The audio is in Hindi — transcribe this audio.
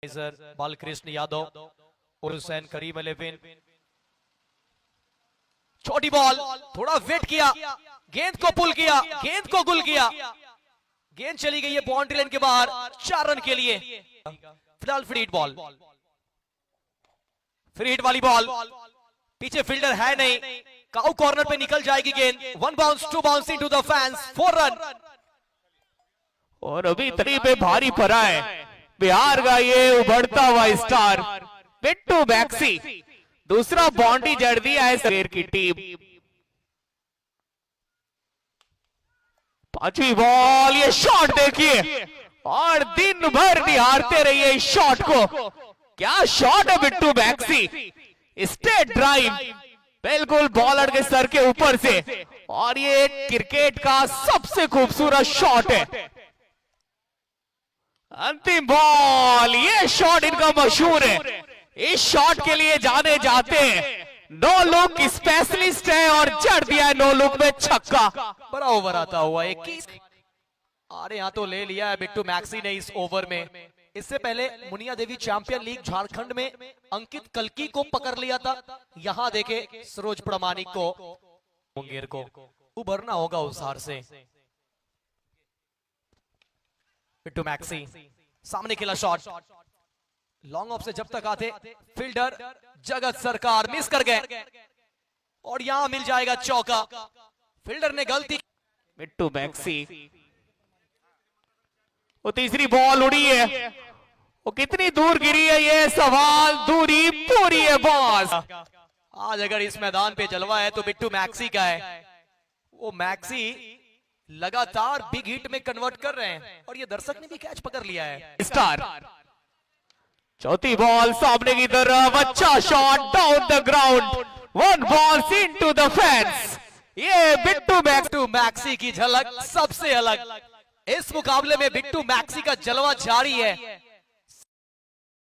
बालकृष्ण यादव और हुसैन करीम 11। छोटी बॉल, थोड़ा वेट किया, गेंद को पुल किया, गेंद को गुल किया, गेंद चली गई है बाउंड्री लाइन के बाहर 4 रन के लिए। फिलहाल free hit ball, free hit वाली बॉल, पीछे फील्डर है नहीं, काउ कॉर्नर पे निकल जाएगी गेंद। 1 bounce 2 bounce into the fans, 4 run. और अभी तरी पे भारी पड़ा है बिहार का ये उभरता हुआ स्टार बिट्टू मैक्सी। दूसरा बाउंड्री जड़ दिया है शेर की टीम। पांचवी बॉल, ये शॉट देखिए और दिन भर निहारते रहिए इस शॉट को। क्या शॉट है बिट्टू मैक्सी, स्ट्रेट ड्राइव बिल्कुल बॉलर के सर के ऊपर से, और ये क्रिकेट का सबसे खूबसूरत शॉट है। अंतिम बॉल, ये शॉट इनका मशहूर है, इस शॉट के लिए जाने जाते हैं। नो लुक स्पेशलिस्ट है और जड़ दिया है नो लुक में छक्का। बड़ा ओवर आता हुआ 21। अरे यहाँ तो ले लिया है बिट्टू मैक्सी ने इस ओवर में। इससे पहले मुनिया देवी चैंपियन लीग झारखंड में अंकित कल्की को पकड़ लिया था। यहाँ देखे सरोज प्रमाणिक को, मुंगेर को उभरना होगा उस हार से। बिट्टू मैक्सी सामने खेला शॉट, लॉन्ग ऑफ से जब तक आते फील्डर जगत सरकार मिस कर गए और यहां मिल जाएगा चौका। फील्डर ने गलती। बिट्टू मैक्सी, वो तीसरी बॉल उड़ी है, वो कितनी दूर गिरी है ये सवाल, दूरी पूरी है बॉस। आज अगर इस मैदान पे जलवा है तो बिट्टू मैक्सी का है। वो मैक्सी लगातार बिग हिट में कन्वर्ट कर रहे हैं और ये दर्शक ने भी कैच पकड़ लिया है। स्टार, चौथी बॉल सामने की तरफ, अच्छा shot down the ground, 1 ball into the fence. ये बिट्टू मैक्सी की झलक सबसे अलग। इस मुकाबले में बिट्टू मैक्सी का जलवा जारी है।